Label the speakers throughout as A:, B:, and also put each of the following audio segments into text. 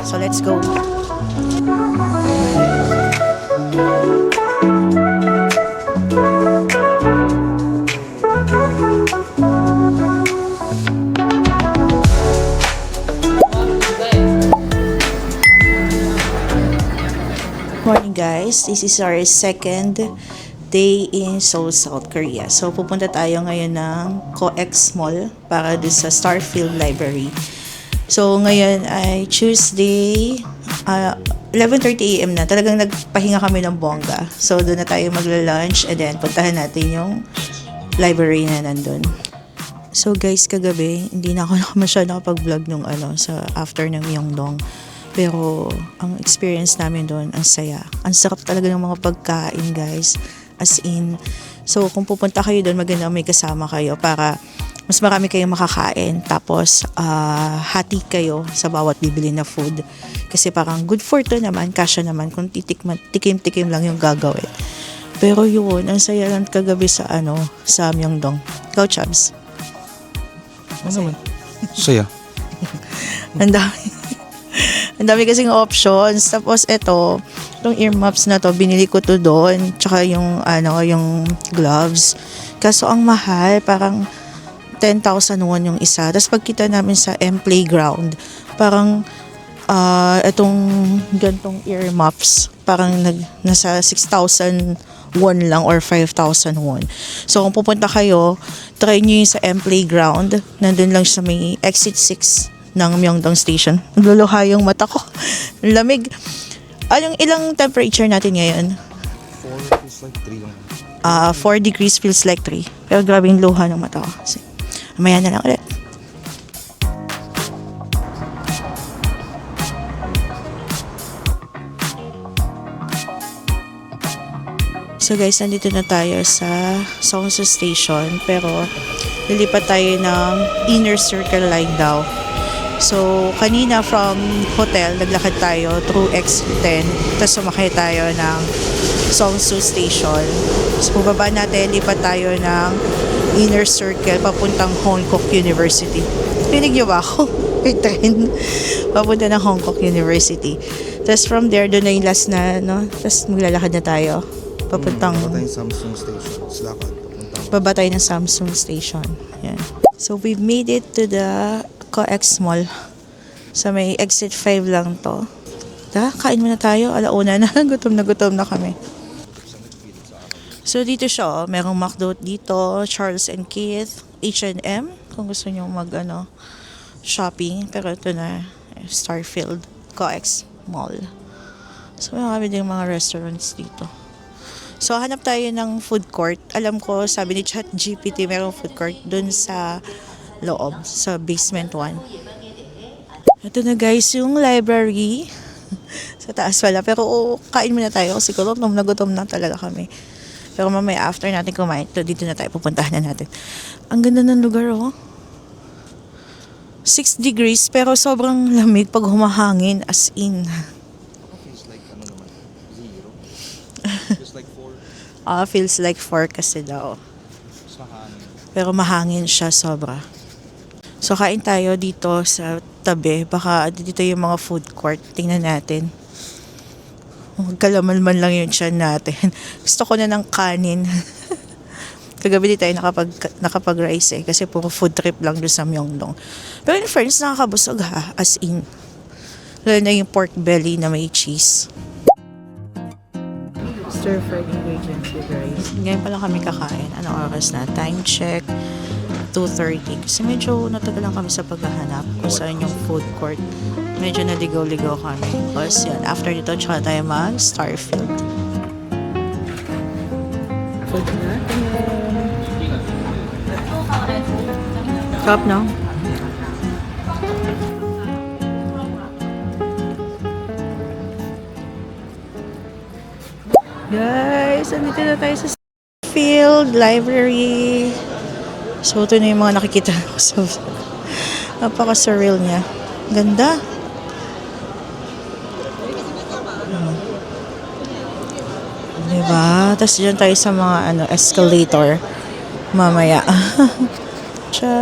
A: So let's go. Morning guys, this is our second day in Seoul, South Korea. So pupunta tayo ngayon ng COEX Mall para doon sa Starfield Library. So ngayon ay Tuesday, 11:30 AM na. Talagang nagpahinga kami ng bongga. So doon na tayo magla-lunch and then puntahan natin yung library na nandun. So guys, kagabi hindi na ako masyado nakapag-vlog nung sa after ng Myeongdong. Pero ang experience namin doon, ang saya. Ang sarap talaga ng mga pagkain, guys. As in, so kung pupunta kayo doon, maganda may kasama kayo para mas marami kayong makakain. Tapos, hati kayo sa bawat bibili na food. Kasi parang good for to naman, kasya naman, kung tikim-tikim lang yung gagawin. Pero yun, ang saya lang kagabi sa sa Myeongdong. Go, Chubs.
B: Ano naman? Saya.
A: Ang dami. Ang dami kasing options. Tapos itong earmuffs na to, binili ko to doon. Tsaka yung gloves. Kaso ang mahal, parang 10,000 won yung isa. Tapos pagkita namin sa M Playground, parang itong gantong earmuffs, parang nasa 6,000 won lang or 5,000 won. So kung pupunta kayo, try nyo yung sa M Playground. Nandun lang sa may exit 6 ng Myeongdong Station. Nagluluha yung mata ko. Lamig. Anong ilang temperature natin ngayon?
B: 4 feels like 3 lang.
A: 4 degrees feels like 3. Pero grabe yung luha ng mata ko. So, mamaya na lang ulit. So guys, nandito na tayo sa Seongsu Station. Pero lilipat tayo ng Inner Circle Line daw. So, kanina from hotel, naglakad tayo through X10. Tapos sumakay tayo ng Seongsu Station. So, bubaba natin, lipat tayo ng Inner Circle papuntang Hongkok University. Rinig niyo ba ako? May train. Papunta ng Hongkok University. Tapos from there, doon na yung last na, Tapos maglalakad na tayo. Papuntang...
B: Baba tayo Samsung Station. Lakad.
A: Baba tayo ng Samsung Station. Yan. So, we've made it to the COEX Mall. Sa may exit 5 lang to. Kain muna tayo. Alauna na. Gutom na kami. So dito siya. Merong McDo dito. Charles & Keith. H&M. Kung gusto nyo shopping. Pero ito na. Starfield. COEX Mall. So marami din mga restaurants dito. So hanap tayo ng food court. Alam ko, sabi ni ChatGPT, merong food court dun sa loob, sa basement 1. Ito na guys, yung library. Sa taas pala. Pero kain muna tayo kasi gutom na talaga kami. Pero mamaya after natin kumain, dito na tayo, pupuntahan na natin. Ang ganda ng lugar, 6 degrees, pero sobrang lamig pag humahangin, as in.
B: Feels like, 0. Feels like 4.
A: Feels like 4 kasi daw.
B: Sa hangin.
A: Pero mahangin siya sobra. So, kain tayo dito sa tabi. Baka dito yung mga food court. Tingnan natin. Magkalaman lang yung tiyan natin. Gusto ko na ng kanin. Kagabi di tayo nakapag-rice kasi puro food trip lang doon sa Myeongdong. Pero in fairness, nakakabusog as in. Lalo na yung pork belly na may cheese. Stir-fried ingredients with rice. Ngayon pa lang kami kakain. Anong oras na? Time check. 2:30. Kasi medyo natagalan kami sa paghahanap kung saan yung food court. Medyo naligaw-ligaw kami. Tapos yan, after dito, tsaka tayo mag-Starfield. Food natin. Sarap, no? Guys, andito na tayo sa Starfield Library. So, ito na yung mga nakikita ko. So, napaka-surreal niya. Ganda. Diba? Tapos dyan tayo sa mga escalator. Mamaya. Cha.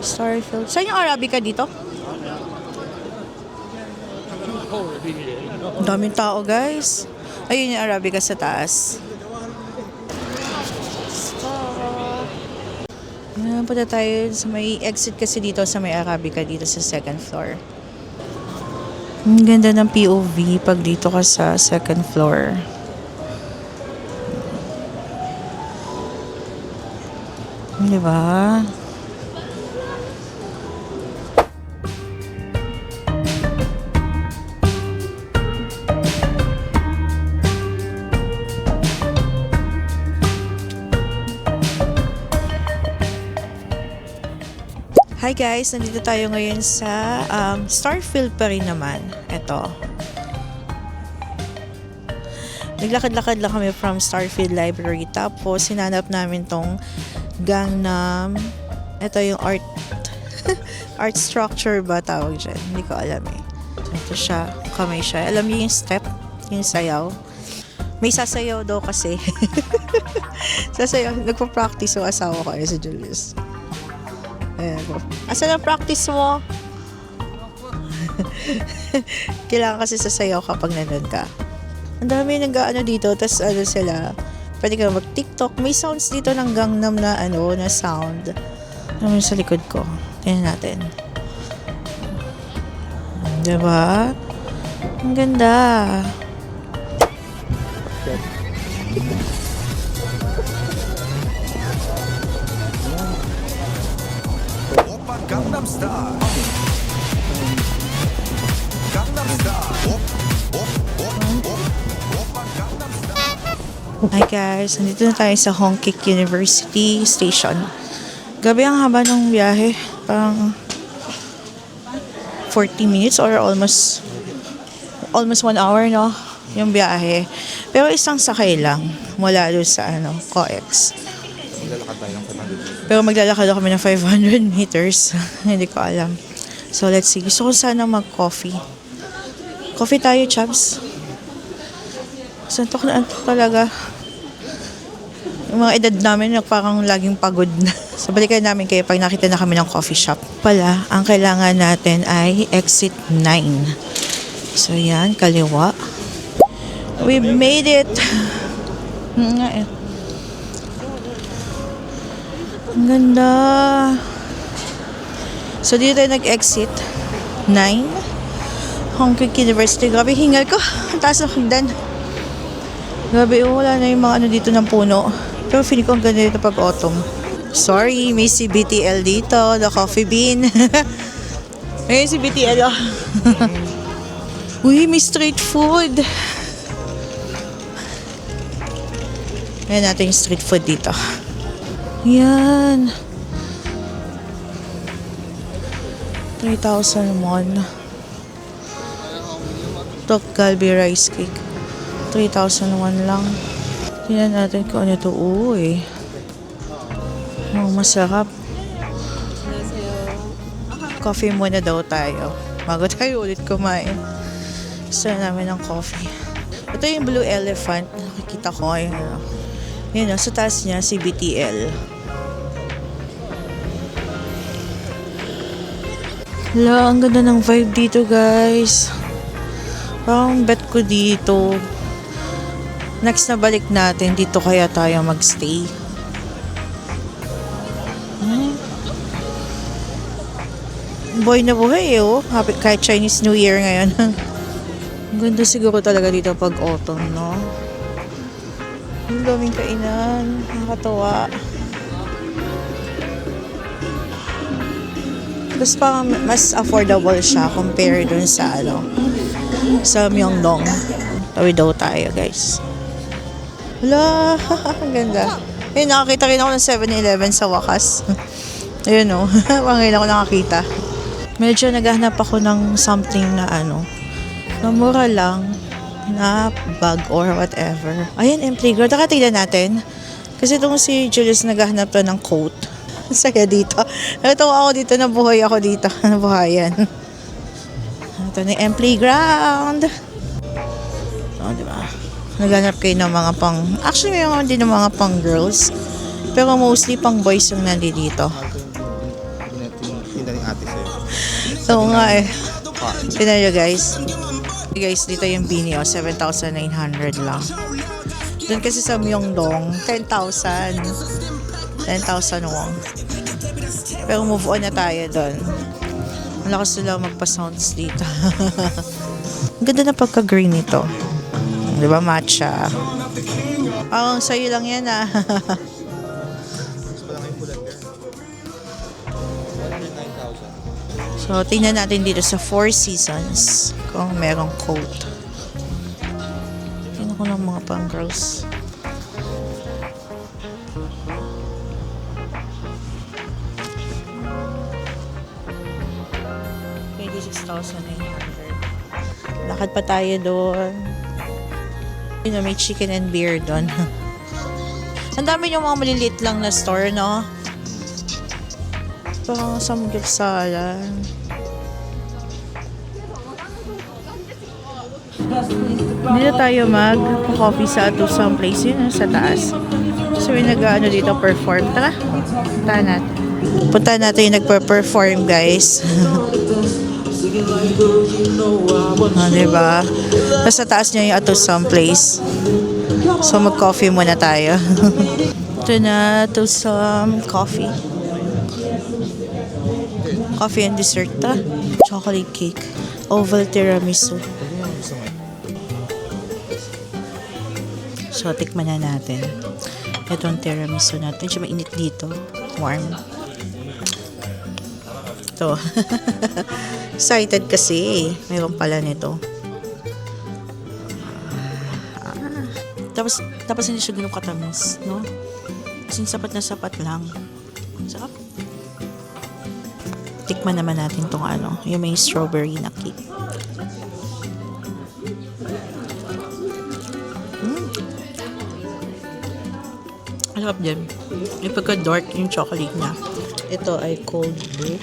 A: Starfield. Saan yung Arabica dito? Ang daming tao, guys. Ayun yung Arabica sa taas. Ayan, punta tayo sa may exit kasi dito sa may Arabica dito sa second floor. Ang ganda ng POV pag dito ka sa second floor. Di ba? Hi guys, nandito tayo ngayon sa Starfield pa rin naman. Ito. Naglakad-lakad lang kami from Starfield Library. Tapos, sinanap namin tong Gangnam. Ito yung art structure ba tawag dyan? Hindi ko alam eh. Ito siya, kamay siya. Alam niyo yung step? Yung sayaw? May sasayaw daw kasi. Sasayaw. Nagpa-practice yung asawa ko si Julius. Ayan po. Asan ang practice mo? Kailangan kasi sasayaw kapag nandun ka. Ang dami nag-ano dito, tas ano sila, pwede ka mag-TikTok. May sounds dito ng Gangnam na na sound. Ano sa likod ko? Tingnan natin. Diba? Ang ganda.
C: Gangnam Style. Gangnam Style. Gangnam Style.
A: Hi guys, nandito na tayo sa Hongkik University Station. Gabi ang haba ng biyahe. Parang 40 minutes or almost 1 hour, no? Yung biyahe. Pero isang sakay lang mula doon sa COEX.
B: Maglalakad tayo ng 500 meters.
A: Pero maglalakad ako kami ng 500 meters. Hindi ko alam. So, let's see. Gusto ko sana mag-coffee. Coffee tayo, Chabs. Santok na antok talaga. Yung mga edad namin, parang laging pagod na. So, balikan namin kayo pag nakita na kami ng coffee shop. Pala, ang kailangan natin ay exit 9. So, yan. Kaliwa. We made it. Nga eh. Ang ganda. So, dito tayo nag-exit. 9. Hongkik University. Grabe, hingal ko. Ang taas ng hagdan. Grabe, wala na yung mga ano dito ng puno. Pero feeling ko ang ganda dito pag autumn. Sorry, may CBTL dito. The Coffee Bean. May CBTL. Oh. Uy, may street food. Ayan natin yung street food dito. Yan. 3,001. Tok Galbi rice cake. 3,001 lang. Tingnan natin kung ano ito. Uy. Oh, masarap. Coffee muna daw tayo. Bago tayo ulit kumain. Gusto namin ng coffee. Ito yung Blue Elephant. Nakikita ko ngayon. Yun o, sa taas niya, CBTL. Hala, ang ganda ng vibe dito, guys. Parang bet ko dito. Next na balik natin, dito kaya tayo magstay. Boy na buhay eh, oh. Happy, kahit Chinese New Year ngayon. Ang ganda siguro talaga dito pag autumn, no? Ang daming kainan. Nakakatawa. Tapos parang mas affordable siya compare dun sa sa Myeongdong. Tawid daw tayo, guys. Wala, ang ganda. Ayun, nakakita rin ako ng 7-Eleven sa wakas. Ayun o, ngayon ako nakakita. Medyo naghahanap ako ng something na na mura lang, na bag or whatever. Ayan, playground. Nakatignan natin. Kasi itong si Julius naghahanap pa ng coat. Saya dito. Natawa ako dito, nabuhay ako dito. Nabuhayan. Ito na yung playground. O, diba? Naghanap kayo ng mga pang... Actually, may mga din ng mga pang girls. Pero mostly pang boys yung nandito.
B: Natin 27.
A: Oo nga eh.
B: Pa.
A: Tignan nyo guys. Guys, dito yung Bini, 7,900 lang. Doon kasi sa Myeongdong, 10,000. 10,000 won. Pero move on na tayo doon. Malakas sila magpa-sounds dito. Ang ganda na pagka-green nito. Di ba, matcha? Oh, sa'yo lang yan ah. So, tingnan natin dito sa Four Seasons kung merong coat. Tingnan ko lang mga pang girls. $26,900. Lakad pa tayo doon. Yun, may chicken and beer doon. Ang dami yung mga maliliit lang na store, no? Parang samgyupsalan. Dito tayo mag-coffee sa Atusang Place. Yun, sa taas. So, may nag-ano dito perform. Tara, punta natin. Punta natin yung nagpa-perform, guys. Diba? Nasa taas niya yung Atusang Place. So, mag-coffee muna tayo. Ito na, Atusang Coffee. Coffee and dessert, ta. Chocolate cake. Oval tiramisu. So, tikman na natin. Itong tiramisu natin. Medyo mainit dito. Warm. Ito. Excited kasi. Mayroon pala nito. Tapos hindi siya ganun katamis, no? Kasi sapat na sapat lang. Sarap. Tikman naman natin tong ano, yung may strawberry na cake. Sarap din. Yung pagka-dark yung chocolate niya. Ito ay cold brew.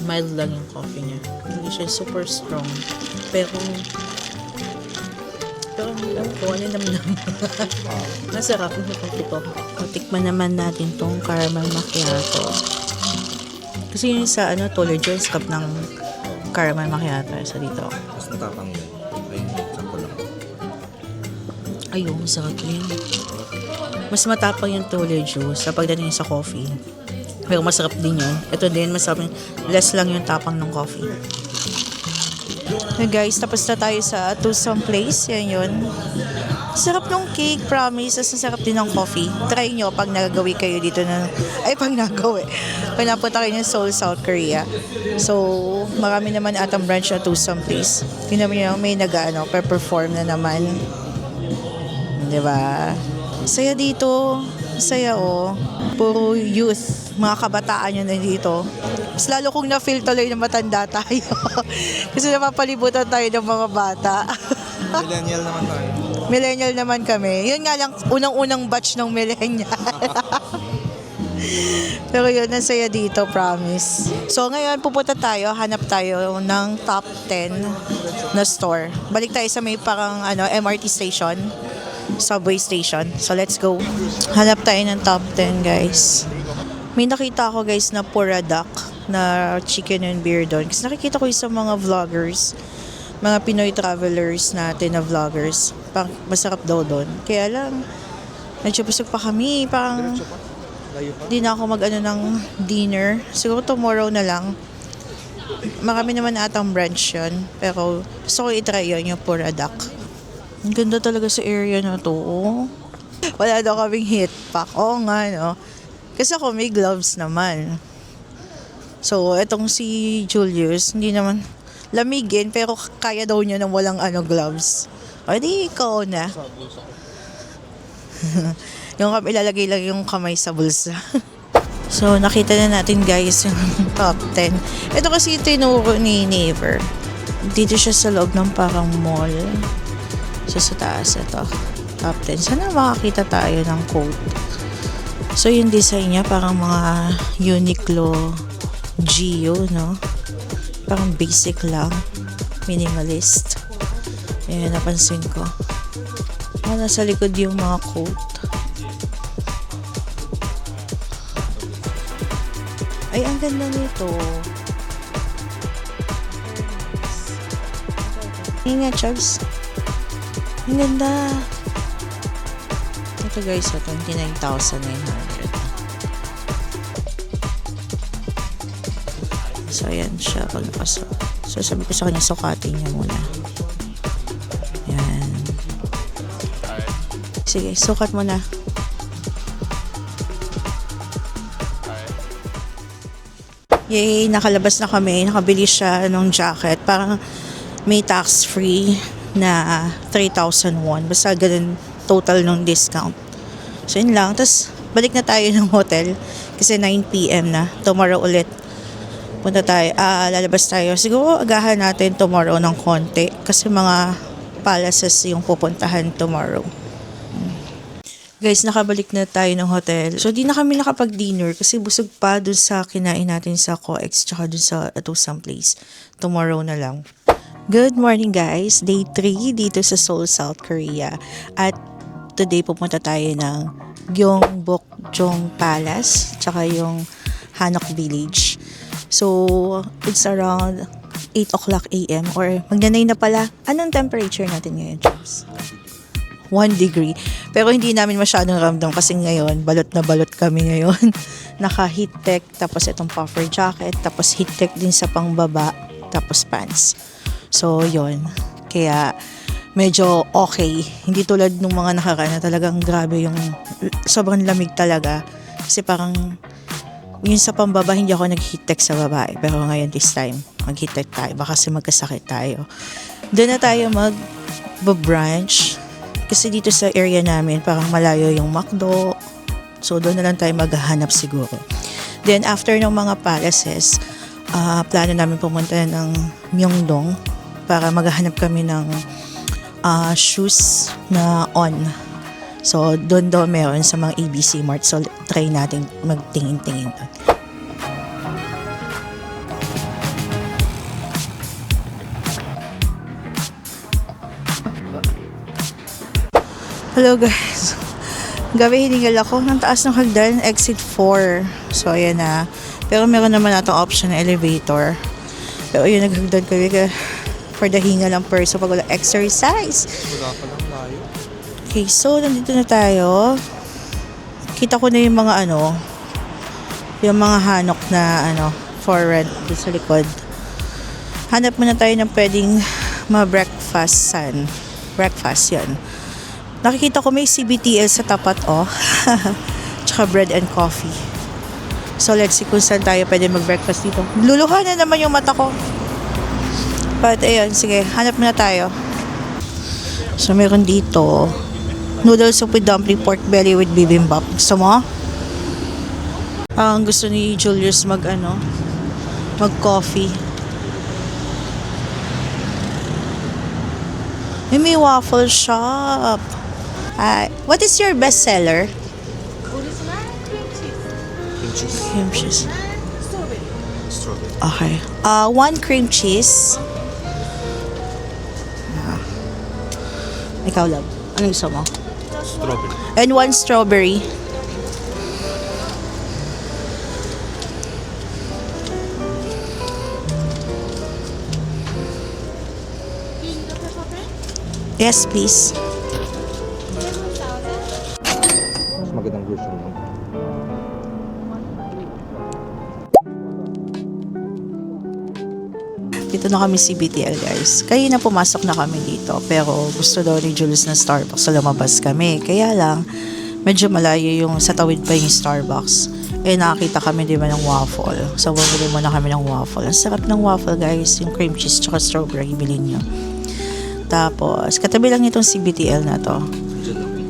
A: Mild lang yung coffee niya. Hindi siya super strong. Pero alam ko, ano naman. Masarap yung coffee ko. Tikman naman natin tong caramel macchiato. Kasi yun sa Toller Joy's cup ng caramel macchiato sa dito.
B: Mas matapang yun. Ayun, sakto lang.
A: Ayun, masarap yun. Mas matapang yung Toller Juice sa pagdating sa coffee. Pero masarap din yun. Ito din, masarap. Less lang yung tapang ng coffee. Hey guys, tapos na tayo sa Atusang Place. Yan yun. Sarap ng cake, promise. As sarap din ng coffee. Try nyo pag nagagawi kayo dito na... Ay, pag nagawi. Pag napunta kayo ng Seoul, South Korea. So, marami naman atang branch na Atusang Place. Tingnan nyo, may perform na naman. Diba? Saya dito. Saya Puro youth. Mga kabataan yun na dito. Mas lalo kong na-feel tuloy na matanda tayo. Kasi napapalibutan tayo ng mga bata.
B: Millennial naman tayo.
A: Millennial naman kami. Yun nga lang, unang-unang batch ng millennial. Pero yun, nasaya dito, promise. So ngayon, pupunta tayo, hanap tayo ng top 10 na store. Balik tayo sa may parang MRT station, subway station. So let's go. Hanap tayo ng top 10, guys. May nakita ako, guys, na Pura Duck na chicken and beer doon. Kasi nakikita ko yung sa mga vloggers, mga Pinoy travelers natin na vloggers. Parang masarap daw doon. Kaya lang, medyo busog pa kami. Parang di na ako mag-ano ng dinner. Siguro tomorrow na lang. Marami naman atang branch yun. Pero gusto ko i-try yun, yung Pura Duck. Ang ganda talaga sa area na to. Wala daw kaming heat pack. Oo nga, no? Kasi ako may gloves naman. So, etong si Julius, hindi naman lamigin, pero kaya daw niya nang walang gloves. O, di ikaw na. Ilalagay lang yung kamay sa bulsa. So, nakita na natin, guys, yung top 10. Ito kasi tinuro ni Neighbor. Dito siya sa loob ng parang mall. So, sa taas, ito. Top 10. Sana makakita tayo ng code. So, yung design niya parang mga Uniqlo Gio, no? Parang basic lang. Minimalist. Ayan, napansin ko. Nasa likod yung mga coat. Ay, ang ganda nito. Nga, Chubbs. Ang ganda. Ito guys, 29,900. So, ayan siya pag nakasuot. So, sabi ko sa kanya, sukatin niya muna. Ayan. Sige, sukat mo na. Yay, nakalabas na kami. Nakabili siya ng jacket. Parang may tax-free na 3,000 won. Basta ganun total ng discount. So, yun lang. Tapos, balik na tayo ng hotel. Kasi 9 p.m. na. Tomorrow ulit. Punta tayo. Lalabas tayo. Siguro, agahan natin tomorrow ng konti. Kasi mga palaces yung pupuntahan tomorrow. Guys, nakabalik na tayo ng hotel. So, di na kami nakapag-dinner kasi busog pa dun sa kinain natin sa COEX tsaka dun sa Atusang Place. Tomorrow na lang. Good morning guys! Day 3 dito sa Seoul, South Korea. At today pupunta tayo ng Gyeongbokjong Palace tsaka yung Hanok Village. So, it's around 8 o'clock a.m. or magdanay na pala. Anong temperature natin ngayon, James? 1 degree. Pero hindi namin masyadong ramdam kasi ngayon, balot na balot kami ngayon. Naka-heat tech, tapos itong puffer jacket, tapos heat tech din sa pangbaba, tapos pants. So, yon. Kaya, medyo okay. Hindi tulad nung mga nakaraan na talagang grabe yung sobrang lamig talaga. Kasi parang, yun sa pambaba, hindi ako nag-heat tech sa babae. Pero ngayon, this time, mag-heat tech tayo. Baka kasi magkasakit tayo. Doon na tayo mag-brunch. Kasi dito sa area namin, parang malayo yung McDo. So, doon na lang tayo maghahanap siguro. Then, after ng mga palaces, plano namin pumunta ng Myeongdong para maghahanap kami ng shoes na on. So, doon daw meron sa mga ABC Mart. So, try natin magtingin-tingin doon. Hello guys. Gabi hiningal ako ng taas ng hagdan, exit 4. So ayan na. Pero meron naman natong option na elevator. Pero yun, naghagdan kami for the hingal ng person pag wala exercise.
B: Wala pa lang tayo.
A: Okay, so nandito na tayo. Kita ko na yung mga yung mga hanok na for rent dito sa likod. Hanap muna tayo ng pwedeng ma-breakfast breakfast yan. Nakikita ko may CBTL sa tapat, tsaka bread and coffee. So, let's see kung saan tayo pwede mag-breakfast dito. Luluha na naman yung mata ko. But, ayun, sige, hanap muna tayo. So, meron dito, noodle soup with dumpling, pork belly with bibimbap. Gusto mo? Ang gusto ni Julius mag-coffee. May waffle shop. What is your best seller? Cream cheese.
B: Strawberry.
A: Okay. 1 cream cheese. Ikaw, love. Anong gusto mo?
B: Strawberry.
A: And 1 strawberry. Yes, please.
B: Mas magandang version lang.
A: Dito na kami CBTL guys. Kaya na pumasok na kami dito. Pero gusto daw ni Julius na Starbucks. So lumabas kami. Kaya lang, medyo malayo yung sa tawid pa yung Starbucks. Nakakita kami di ba ng waffle. So bumili muna kami ng waffle. Ang sarap ng waffle guys. Yung cream cheese tsaka strawberry bilhin nyo. Tapos, katabi lang itong CBTL na to.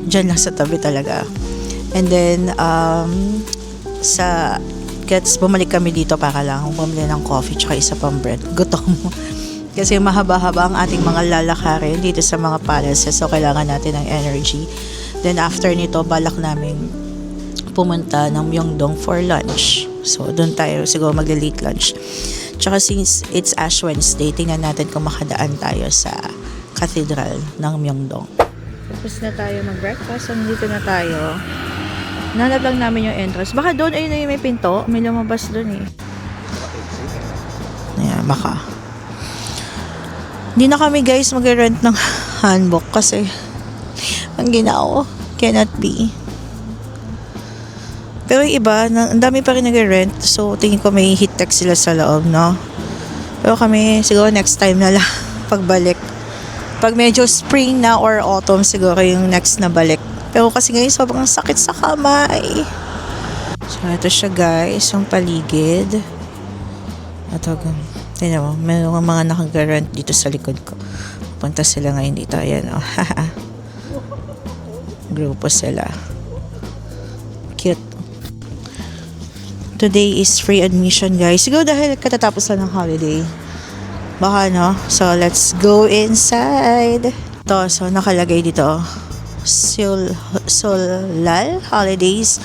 A: Diyan lang sa tabi talaga. And then, bumalik kami dito para lang bumili ng coffee tsaka isa pang bread. Gutom. Kasi mahaba-haba ang ating mga lalakarin dito sa mga palaces. So, kailangan natin ng energy. Then, after nito, balak namin pumunta ng Myeongdong for lunch. So, doon tayo siguro magli-late lunch. Tsaka since it's Ash Wednesday, tingnan natin kung makadaan tayo sa Cathedral ng Myeongdong. Tapos na tayo mag-breakfast. So, nandito na tayo. Nanap lang namin yung entrance. Baka doon, ayun na yung may pinto. May lumabas doon eh. Ayan, baka. Hindi na kami guys mag-rent ng hanbok kasi ang ginao cannot be. Pero yung iba, ang dami pa rin nag-rent. So, tingin ko may heat tech sila sa loob, no? Pero kami, siguro next time na lang pagbalik. Pag medyo spring na or autumn, siguro yung next na balik. Pero kasi ngayon, sobrang sakit sa kamay. So, ito siya guys, yung paligid. Ito, tignan mo, mayroong mga nakag-rent dito sa likod ko. Punta sila ngayon dito. Ayan, oh. Grupo sila. Cute. Today is free admission guys. Siguro dahil katatapos lang ng holiday. Baka no? So, let's go inside. Ito, so nakalagay dito. Solal Holidays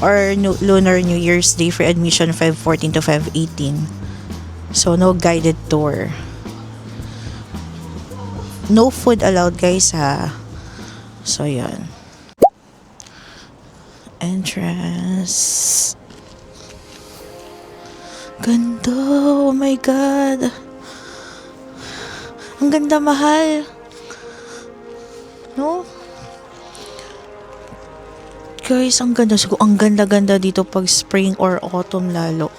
A: or Lunar New Year's Day for admission 5:14 to 5:18. So, no guided tour. No food allowed guys ha. So, yan. Entrance. Ganda. Oh my God. Ang ganda, mahal. No? Guys, ang ganda. Siguro, ang ganda-ganda dito pag spring or autumn lalo.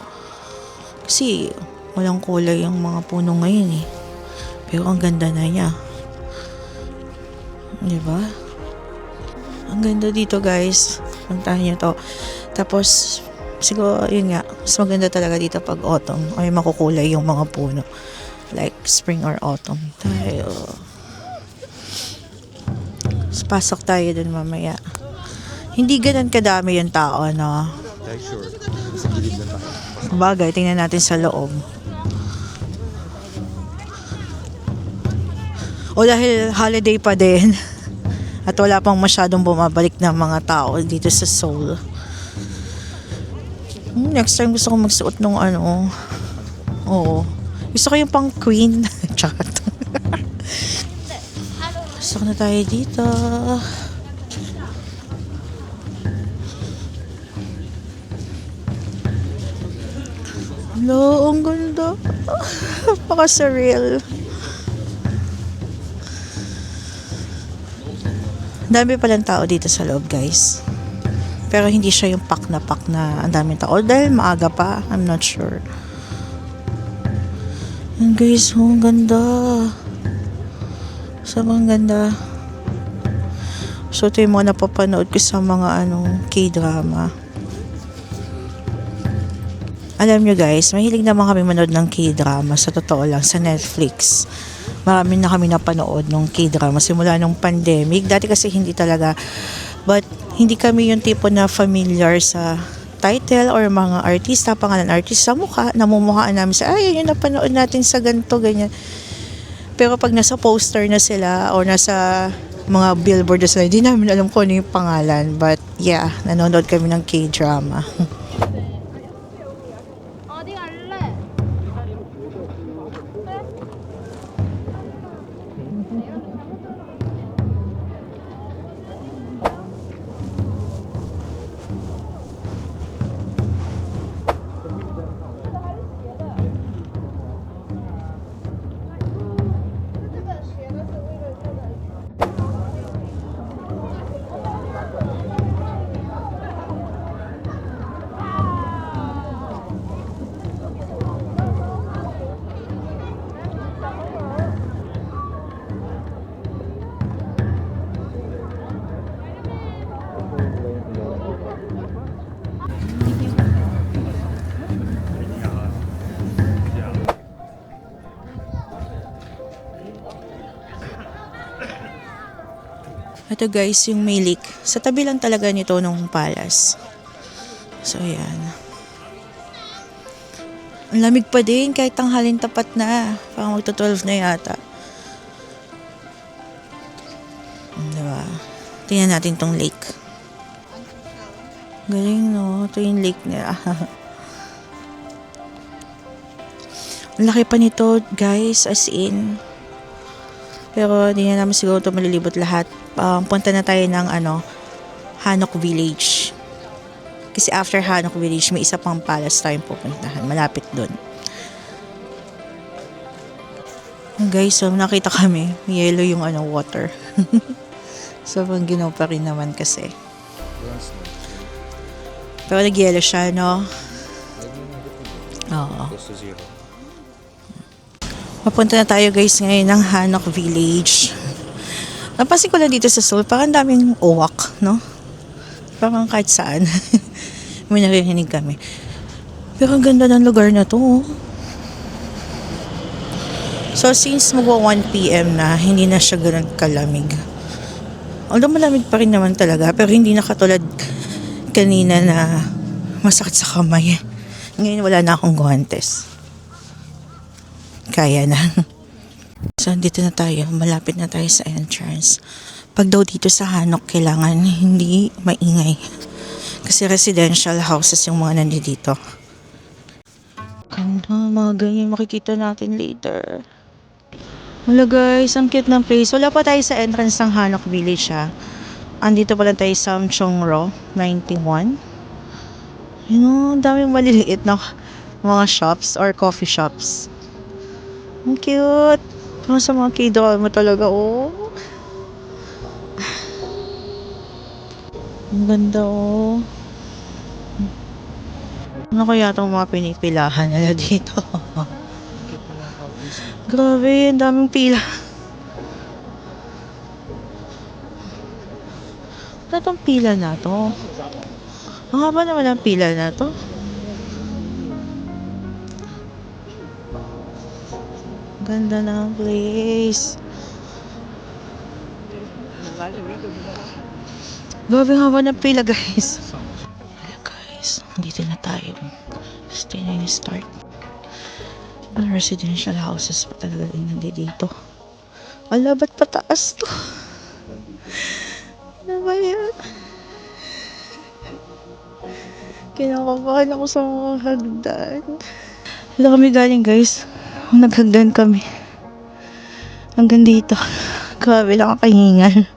A: Kasi, walang kulay yung mga puno ngayon eh. Pero ang ganda na niya. Diba? Ang ganda dito guys. Puntahan niyo to. Tapos, siguro, yun nga, mas maganda talaga dito pag autumn. Ay, makukulay yung mga puno. Like, spring or autumn. Tayo. So, pasok tayo dun mamaya. Hindi ganun kadami yung tao, no?
B: Yeah, sure. Sa gilid lang tayo.
A: Bagay, tingnan natin sa loob. O dahil holiday pa din. At wala pang masyadong bumabalik na mga tao dito sa Seoul. Next time gusto ko magsuot ng ano. Oo. Gusto ko yung pang queen. Chat. Gusto na tayo dito. Hello, ang ganda. Paka-surreal. Dami palang tao dito sa loob, guys. Pero hindi siya yung pack na ang daming tao. Dahil maaga pa, I'm not sure. And guys, ang ganda. Sobrang ganda. So, ito yung mga napapanood ko sa mga K-drama. Alam nyo guys, mahilig naman kami manood ng K-drama. Sa totoo lang, sa Netflix. Marami na kami napanood ng K-drama simula nung pandemic. Dati kasi hindi talaga. But, hindi kami yung tipo na familiar sa title or mga artista, pangalan artist sa mukha. Namumukhaan namin sa, yun yung napanood natin sa ganito, ganyan. Pero pag nasa poster na sila o nasa mga billboard na sila, hindi namin alam kung ano yung pangalan. But, yeah, nanonood kami ng K-drama.
D: 어디 갈래?
A: Ito guys, yung may lake. Sa tabi lang talaga nito nung palace. So, ayan. Ang lamig pa din kahit tanghalin tapat na. Parang magto-12 na yata. Diba? Tingnan natin tong lake. Galing no? Ito yung lake nila. Ang laki pa nito guys, as in. Pero hindi na namin siguro ito malilibot lahat. Punta na tayo ng Hanok Village. Kasi after Hanok Village, may isa pang palace tayong pupuntahan. Malapit dun. Guys, so nakita kami, yellow yung water. So, pang ginaw pa rin naman kasi. Pero nag-yellow siya, no? Oo.
B: Close to zero.
A: Mapunta na tayo guys ngayon ng Hanok Village. Napansin ko lang dito sa Seoul, parang daming uwak, no? Parang kahit saan. May naririnig kami. Pero ang ganda ng lugar na to. Oh. So since magwa 1 PM na, hindi na siya ganun kalamig. Although malamig pa rin naman talaga, pero hindi na katulad kanina na masakit sa kamay. Ngayon wala na akong guantes. Kaya na. So dito na tayo, malapit na tayo sa entrance. Pag daw dito sa Hanok, kailangan hindi maingay. Kasi residential houses yung mga nandito. Ganda, mga ganyan makikita natin later. Wala guys, ang cute ng place. Wala pa tayo sa entrance ng Hanok Village ha. Andito pala tayo sa Samcheong-ro 91. Yun, daming maliliit na mga shops or coffee shops. Ang cute. Parang sa mga K-drama talaga, oh. Ang ganda, oh. Ano kaya itong mga pinipilahan nila dito? Grabe, ang daming pila. Ano itong pila na to? Ang haba naman ang pila na to. Ganda ng place. Grabe ang haba ng pila guys. Hello guys, dito na tayo. Stay na yung start. Ang residential houses pa talaga rin nandito. Ala, ba't pataas to? Ano ba yan? Kinakabahan ako sa mga hagdan. Wala kami galing guys. Naghagdan kami. Hanggang dito. Grabe lang ang kahingal.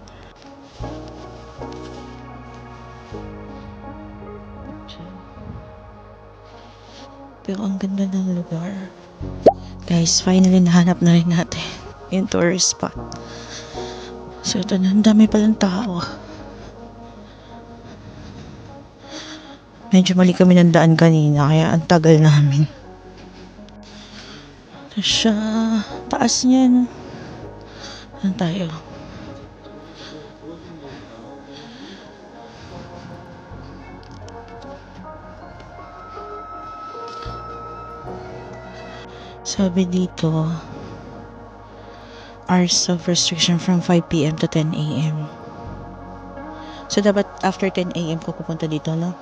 A: Pero ang ganda ng lugar. Guys, finally nahanap na rin natin yung tourist spot. So ito na, ang dami palang tao. Medyo mali kami ng daan kanina, kaya ang tagal namin. Ito siya, taas niyan. Saan tayo? Sabi dito, hours of restriction from 5 PM to 10 AM. So, dapat after 10 AM ko pupunta dito, no?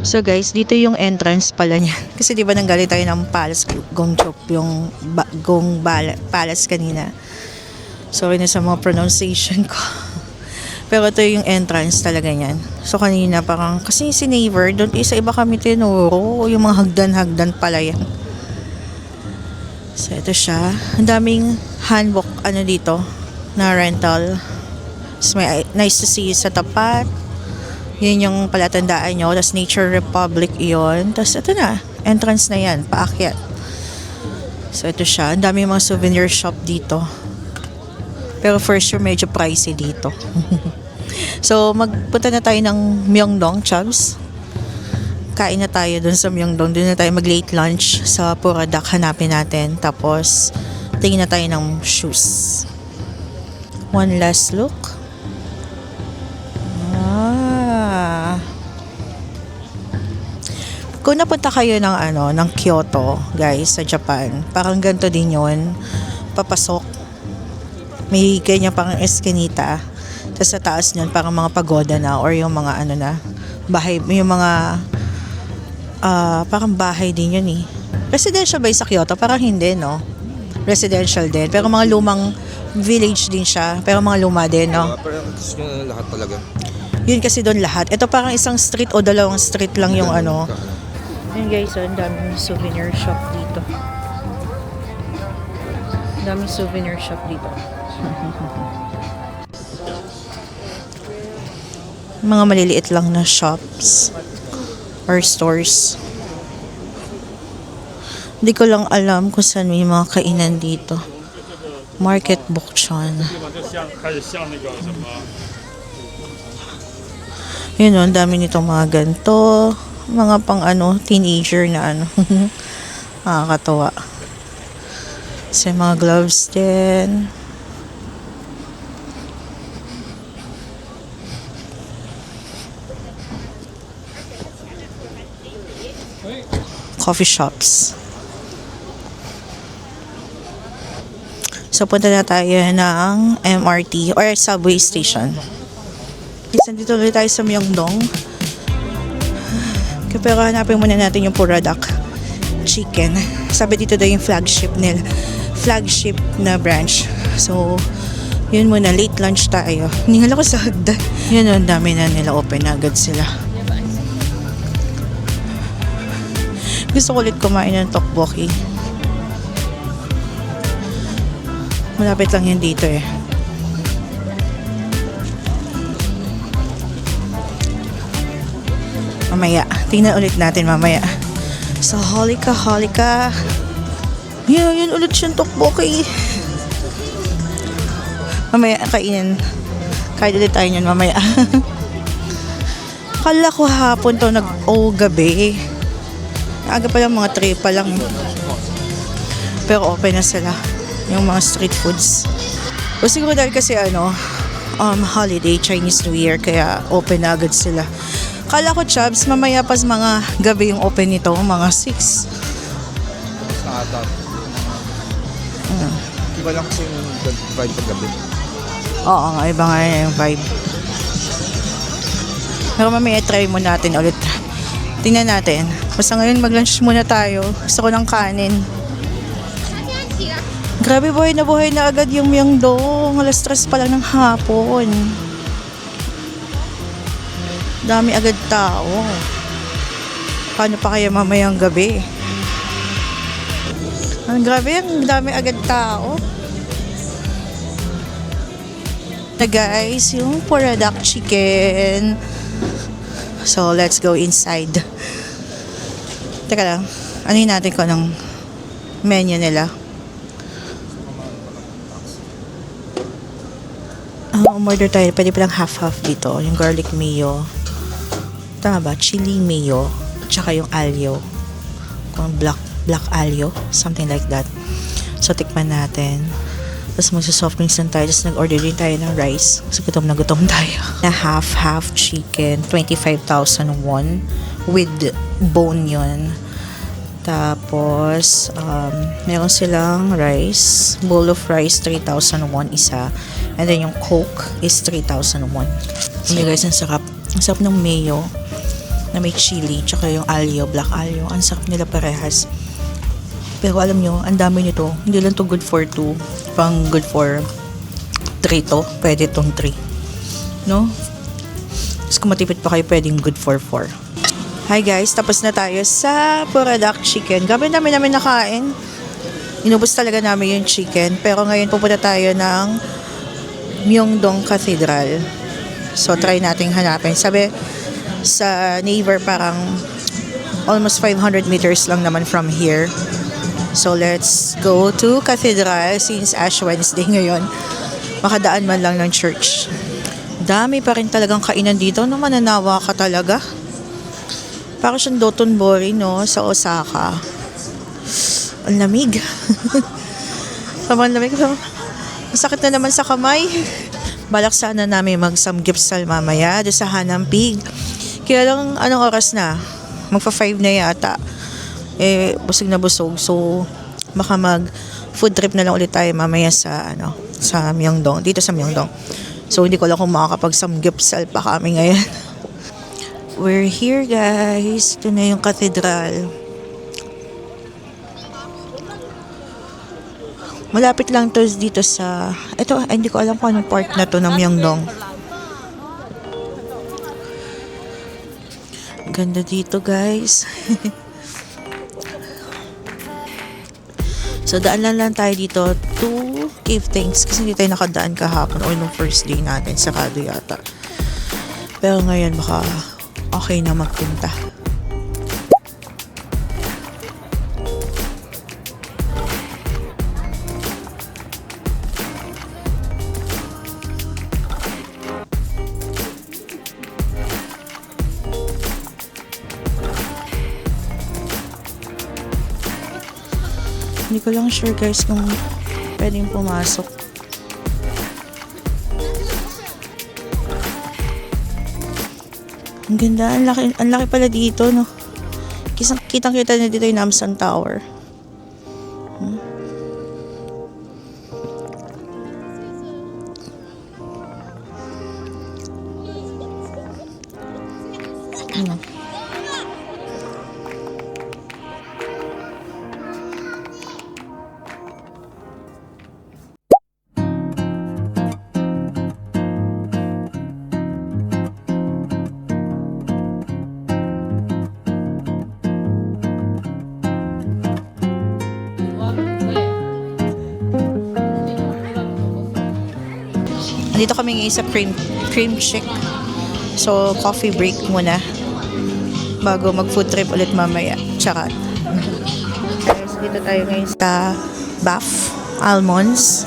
A: So guys, dito yung entrance pala niya. Kasi di ba nanggaling tayo ng Palace Gongchok, yung Palace kanina. Sorry na sa mga pronunciation ko. Pero ito yung entrance talaga niyan. So kanina parang, kasi si neighbor, doon isa iba kami tinuro, yung mga hagdan-hagdan pala yan. So ito siya. Ang daming hanbok dito na rental. So, nice to see you sa tapat. Yun yung palatandaan nyo. Tapos Nature Republic yun. Tapos ito na. Entrance na yan. Paakyat. So ito siya. Ang dami mga souvenir shop dito. Pero for sure medyo pricey dito. So magpunta na tayo ng Myeongdong, Chubs. Kain na tayo dun sa Myeongdong. Dun na tayo mag late lunch sa Puradak. Hanapin natin. Tapos Tingin na tayo ng shoes. One last look. Kung napunta kayo ng Kyoto, guys, sa Japan, parang ganito din 'yon. Papasok. May ganyan parang eskinita. Tapos sa taas niyan parang mga pagoda na or yung mga bahay, yung mga parang bahay din 'yun eh. Residential ba sa Kyoto? Parang hindi, no? Residential din. Pero mga lumang village din siya. Pero mga luma din, no?
B: Pero gusto nyo lahat talaga.
A: Yun kasi doon lahat. Ito parang isang street o dalawang street lang yung Yun guys, ang daming souvenir shop dito. Daming souvenir shop dito. Mga maliliit lang na shops or stores. Hindi ko lang alam kung saan may mga kainan dito. Market Bukchon. Yun o, ang dami nitong mga ganito. Mga pang teenager na nakakatawa. Kasi mga gloves din. Coffee shops. So, punta na tayo ng MRT or subway station. Dito ulit tayo sa Myeongdong. Pero hanapin muna natin yung Puradak Chicken. Sabi dito daw yung flagship na branch. So, yun muna. Late lunch tayo. Hiningal ako sa hagdan. Yun, ang dami na nila open. Agad sila. Gusto ko ulit kumain ng tteokbokki. Malapit lang yan dito eh. Mamaya. Tingnan ulit natin mamaya. So, holika. Yun ulit yung tteokbokki. Mamaya, kainin. Kain ulit tayo nyan mamaya. Kala ko hapon to gabi. Aga pa lang, mga 3 pa lang. Pero open na sila. Yung mga street foods. O siguro dahil kasi holiday, Chinese New Year, kaya open na agad sila. Kala ko, Chubs, mamaya pas mga gabi yung open nito, mga 6.
B: Sa ata. Iba lang kasi yung vibe paggabi.
A: Oo nga, iba nga yung vibe. Pero mamaya try mo natin ulit. Tingnan natin. Basta ngayon mag-lunch muna tayo. Gusto ko ng kanin. Grabe, buhay na agad yung Myeongdong. Alas 3 pa lang ng hapon. Dami agad tao. Paano pa kaya mamayang gabi? Grabe, ang dami agad tao. Na guys, yung Puradak Chicken. So, let's go inside. Teka lang. Anuhin natin ko ng menu nila. Umorder tayo. Pwede palang half-half dito. Yung garlic mayo. Tama ba? Chili mayo. Tsaka yung alyo. Kung black alyo. Something like that. So, tikman natin. Tapos magsa-soft drinks lang tayo. Tapos nag-order din tayo ng rice. Kasi gutom na gutom tayo. Na half chicken. 25,000 won. With bone yun. Tapos, meron silang rice. Bowl of rice, 3,000 won isa. And then yung Coke is 3,000 won. Hindi guys, ang sarap. Ang sarap ng mayo na may chili. Tsaka yung alyo, black alyo. Ang sarap nila parehas. Pero alam nyo, ang dami nito. Hindi lang to good for 2. Pang good for 3 to. Pwede tong 3. No? Tapos kung matipid pa kayo, pwedeng good for 4. Hi guys, tapos na tayo sa Puradak Chicken. Gabi namin nakain. Inubos talaga namin yung chicken. Pero ngayon pupunta tayo ng Myeongdong Cathedral. So try nating hanapin. Sabi sa Naver parang almost 500 meters lang naman from here. So let's go to Cathedral since Ash Wednesday ngayon. Makadaan man lang ng church. Dami pa rin talagang kainan dito. No, mananawa ka talaga. Parang siyang Dotonbori, no, sa Osaka. Ang lamig. Sobrang lamig. Masakit na naman sa kamay. Balak sana namin mag-samgyeopsal mamaya doon sa Hanam Pig. Kaya lang, anong oras na? Magpa-5 na yata. Busog na busog. So, baka mag-food trip na lang ulit tayo mamaya sa, sa Myeongdong. Dito sa Myeongdong. So, hindi ko lang kung makakapag-samgyeopsal pa kami ngayon. We're here, guys. Ito na yung cathedral. Malapit lang to dito sa... Ito, hindi ko alam kung anong part na to ng Myeongdong. Ganda dito, guys. So, daan lang tayo dito to give thanks kasi hindi tayo nakadaan kahapon or nung first day natin. Sarado yata. Pero ngayon, baka okay na magpunta. Hindi ko lang sure guys kung pwedeng pumasok. Ang ganda, ang laki pala dito, no? Kitang-kita na dito yung Namsan Tower. Dito kami ngayon sa cream chick. So, coffee break muna. Bago mag-food trip ulit mamaya. Charot. Guys, dito tayo ngayon sa Bath Almonds.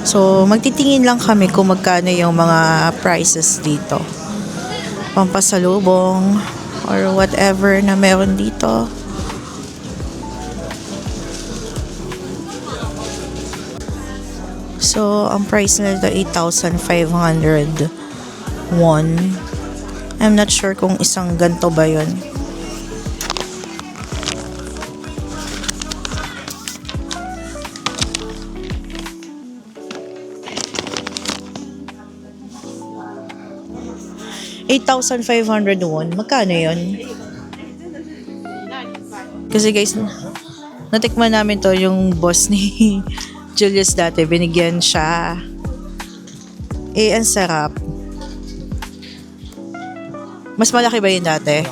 A: So, magtitingin lang kami kung magkano yung mga prices dito. Pampasalubong or whatever na meron dito. So, ang price nila ito 8,500 won. I'm not sure kung isang ganto ba yun. $8,500 won. Magkano yun? Kasi guys, natikman namin to yung boss ni Julius dati, binigyan siya. Ang sarap. Mas malaki ba yun dati?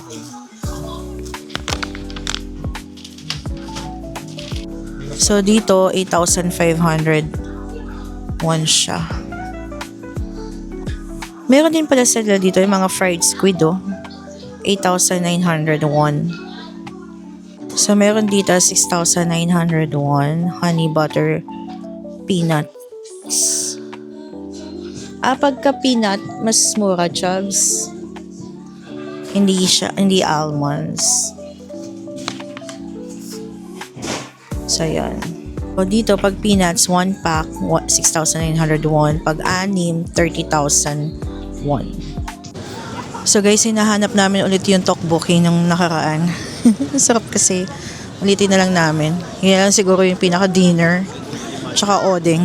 A: So, dito, 8,500 won siya. Meron din pala sila dito yung mga fried squid, 8,900 won. So, meron dito 6,900 won. Honey butter peanuts. Pagka peanut, mas mura, chubs. Hindi almonds. So, yan. So, dito, pag peanuts, 1 pack, 6,900 won. Pag anim, 30,000 won. So, guys, hinahanap namin ulit yung tteokbokki nung nakaraan. Sarap kasi. Ulitin na lang namin. Yan lang siguro yung pinaka-dinner. Tsaka odeng.